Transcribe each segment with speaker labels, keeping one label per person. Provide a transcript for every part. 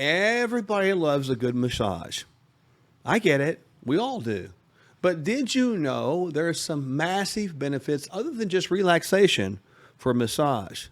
Speaker 1: Everybody loves a good massage. I get it. We all do. But did you know there are some massive benefits other than just relaxation for massage?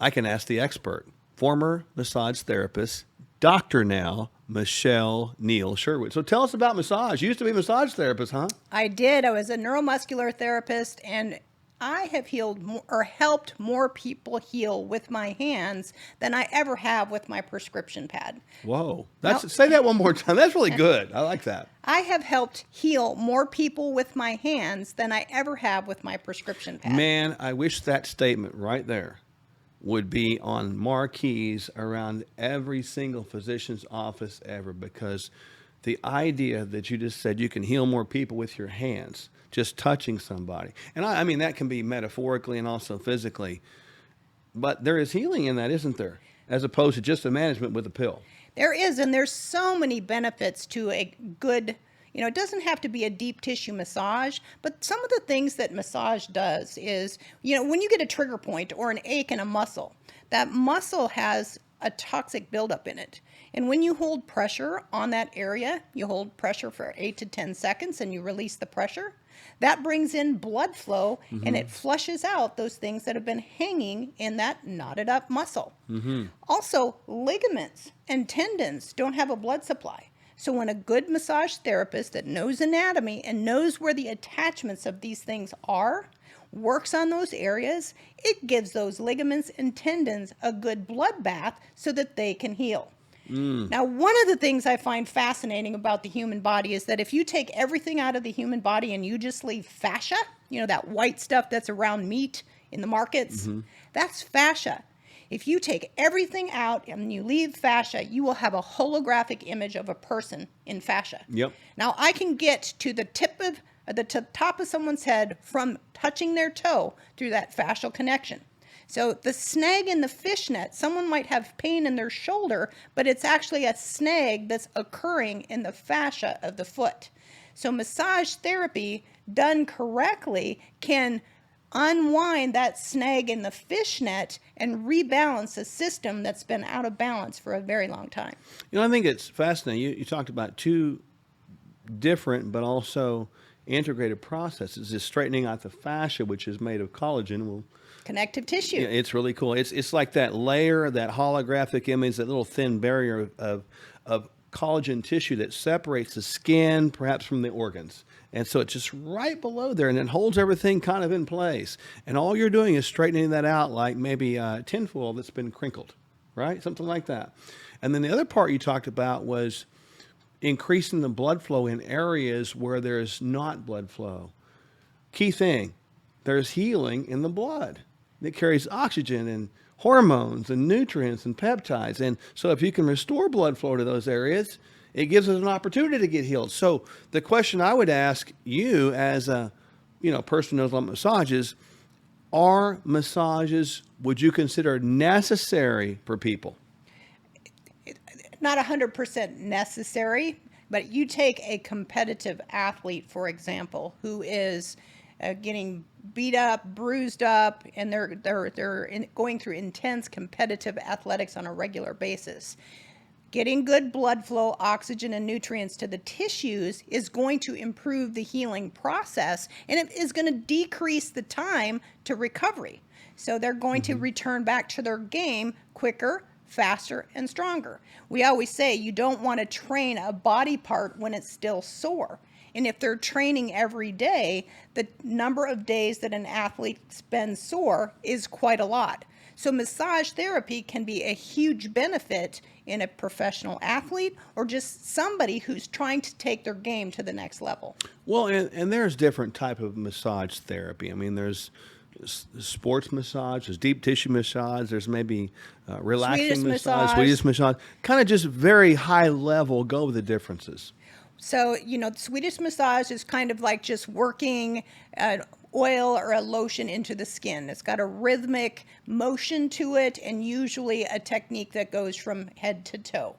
Speaker 1: I can ask the expert, former massage therapist, Dr. now, Michelle Neal Sherwood. So tell us about massage. You used to be a massage therapist, huh?
Speaker 2: I did. I was a neuromuscular therapist, and I have healed or helped more people heal with my hands than I ever have with my prescription pad.
Speaker 1: Whoa.
Speaker 2: Now,
Speaker 1: Say that one more time. That's really good. I like that.
Speaker 2: I have helped heal more people with my hands than I ever have with my prescription pad.
Speaker 1: Man, I wish that statement right there would be on marquees around every single physician's office ever, because the idea that you just said you can heal more people with your hands, just touching somebody. And I mean, that can be metaphorically and also physically, but there is healing in that, isn't there? As opposed to just a management with a pill.
Speaker 2: There is, and there's so many benefits to a good, it doesn't have to be a deep tissue massage, but some of the things that massage does is, when you get a trigger point or an ache in a muscle, that muscle has a toxic buildup in it. And when you hold pressure on that area, you hold pressure for 8 to 10 seconds and you release the pressure. That brings in blood flow and it flushes out those things that have been hanging in that knotted up muscle. Also, ligaments and tendons don't have a blood supply. So when a good massage therapist that knows anatomy and knows where the attachments of these things are, works on those areas, it gives those ligaments and tendons a good blood bath so that they can heal. Now, one of the things I find fascinating about the human body is that if you take everything out of the human body and you just leave fascia, that white stuff that's around meat in the markets, that's fascia. If you take everything out and you leave fascia, you will have a holographic image of a person in fascia.
Speaker 1: Yep.
Speaker 2: Now, I can get to the top of someone's head from touching their toe through that fascial connection. So the snag in the fishnet, someone might have pain in their shoulder, but it's actually a snag that's occurring in the fascia of the foot. So massage therapy done correctly can unwind that snag in the fishnet and rebalance a system that's been out of balance for a very long time.
Speaker 1: I think it's fascinating. You talked about two different but also integrated processes. Is straightening out the fascia, which is made of collagen.
Speaker 2: Connective tissue.
Speaker 1: Yeah, it's really cool. It's like that layer, that holographic image, that little thin barrier of collagen tissue that separates the skin perhaps from the organs. And so it's just right below there, and it holds everything kind of in place. And all you're doing is straightening that out like maybe tinfoil that's been crinkled, right? Something like that. And then the other part you talked about was increasing the blood flow in areas where there's not blood flow. Key thing, there's healing in the blood. It carries oxygen and hormones and nutrients and peptides. And so if you can restore blood flow to those areas, it gives us an opportunity to get healed. So the question I would ask you as a person who knows about massages, are massages, would you consider necessary for people?
Speaker 2: Not 100% necessary, but you take a competitive athlete, for example, who is getting beat up, bruised up, and they're going through intense competitive athletics on a regular basis. Getting good blood flow, oxygen, and nutrients to the tissues is going to improve the healing process, and it is going to decrease the time to recovery. So they're going to return back to their game quicker, faster, and stronger. We always say you don't want to train a body part when it's still sore. And if they're training every day, the number of days that an athlete spends sore is quite a lot. So massage therapy can be a huge benefit in a professional athlete or just somebody who's trying to take their game to the next level.
Speaker 1: Well, and there's different type of massage therapy. I mean, there's sports massage, there's deep tissue massage, there's maybe relaxing massage, Swedish massage, kind of just very high level. Go with the differences.
Speaker 2: So, the Swedish massage is kind of like just working an oil or a lotion into the skin. It's got a rhythmic motion to it and usually a technique that goes from head to toe.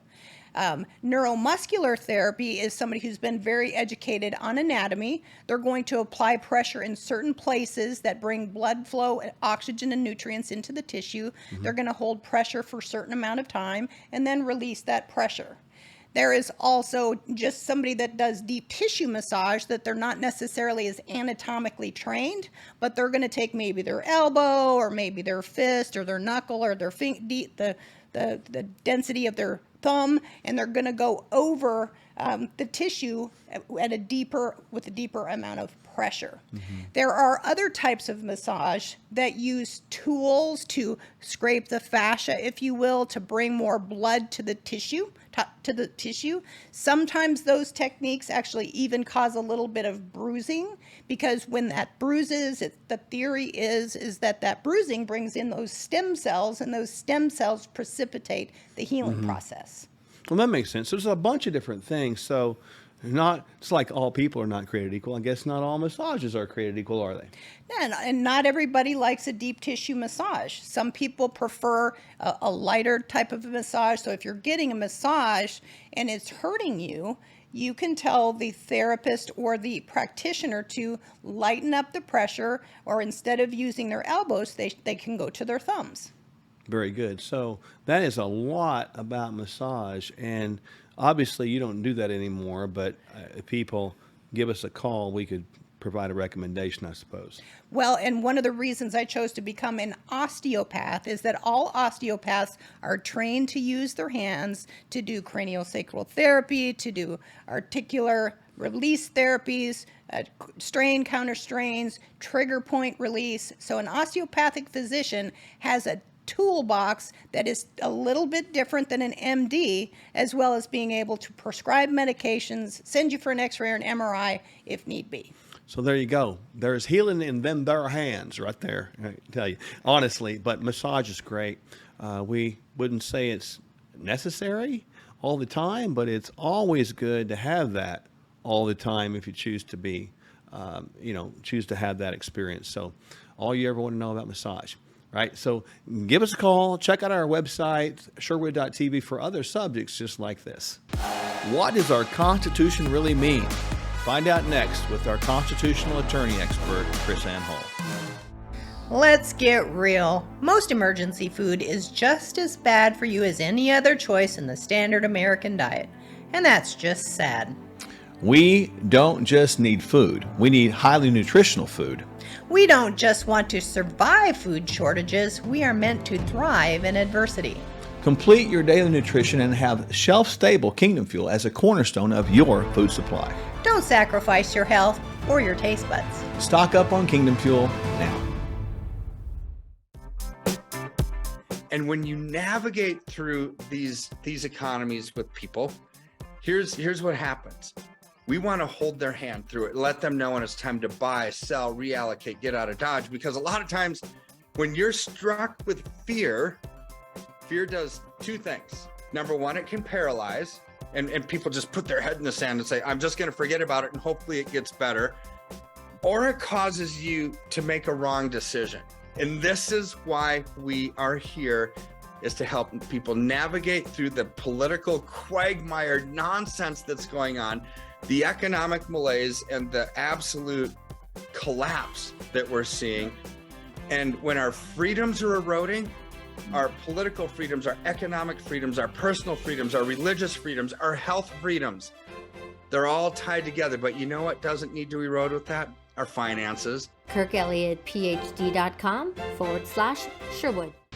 Speaker 2: Neuromuscular therapy is somebody who's been very educated on anatomy. They're going to apply pressure in certain places that bring blood flow, oxygen, and nutrients into the tissue. They're going to hold pressure for a certain amount of time and then release that pressure. There is also just somebody that does deep tissue massage that they're not necessarily as anatomically trained, but they're going to take maybe their elbow or maybe their fist or their knuckle or their the density of their thumb, and they're going to go over the tissue with a deeper amount of pressure. There are other types of massage that use tools to scrape the fascia, if you will, to bring more blood to the tissue. Sometimes those techniques actually even cause a little bit of bruising, because when that bruises, the theory is that bruising brings in those stem cells, and those stem cells precipitate the healing process.
Speaker 1: Well, that makes sense. There's a bunch of different things. So it's like all people are not created equal. I guess not all massages are created equal, are they?
Speaker 2: And not everybody likes a deep tissue massage. Some people prefer a lighter type of a massage. So if you're getting a massage and it's hurting you, you can tell the therapist or the practitioner to lighten up the pressure, or instead of using their elbows, they can go to their thumbs.
Speaker 1: Very good. So that is a lot about massage, and obviously you don't do that anymore, but if people give us a call, we could provide a recommendation, I suppose.
Speaker 2: Well, and one of the reasons I chose to become an osteopath is that all osteopaths are trained to use their hands to do craniosacral therapy, to do articular release therapies, strain, counter strains, trigger point release. So an osteopathic physician has a toolbox that is a little bit different than an MD, as well as being able to prescribe medications, send you for an X-ray or an MRI if need be.
Speaker 1: So there you go. There's healing in them bare hands right there, I tell you, honestly. But massage is great. We wouldn't say it's necessary all the time, but it's always good to have that all the time if you choose to be, choose to have that experience. So all you ever want to know about massage. Right, so give us a call, check out our website, Sherwood.tv, for other subjects just like this. What does our Constitution really mean? Find out next with our constitutional attorney expert, Chris Ann Hall.
Speaker 2: Let's get real. Most emergency food is just as bad for you as any other choice in the standard American diet, and that's just sad.
Speaker 3: We don't just need food, we need highly nutritional food.
Speaker 2: We don't just want to survive food shortages, we are meant to thrive in adversity.
Speaker 3: Complete your daily nutrition and have shelf-stable Kingdom Fuel as a cornerstone of your food supply.
Speaker 2: Don't sacrifice your health or your taste buds.
Speaker 3: Stock up on Kingdom Fuel now.
Speaker 4: And when you navigate through these economies with people, here's what happens. We want to hold their hand through it, let them know when it's time to buy, sell, reallocate, get out of Dodge. Because a lot of times when you're struck with fear does two things. Number one, it can paralyze, and people just put their head in the sand and say, I'm just going to forget about it and hopefully it gets better. Or it causes you to make a wrong decision. And this is why we are here, is to help people navigate through the political quagmire nonsense that's going on, the economic malaise, and the absolute collapse that we're seeing. And when our freedoms are eroding, our political freedoms, our economic freedoms, our personal freedoms, our religious freedoms, our health freedoms, they're all tied together. But you know what doesn't need to erode with that? Our finances.
Speaker 5: KirkElliottPhD.com/Sherwood.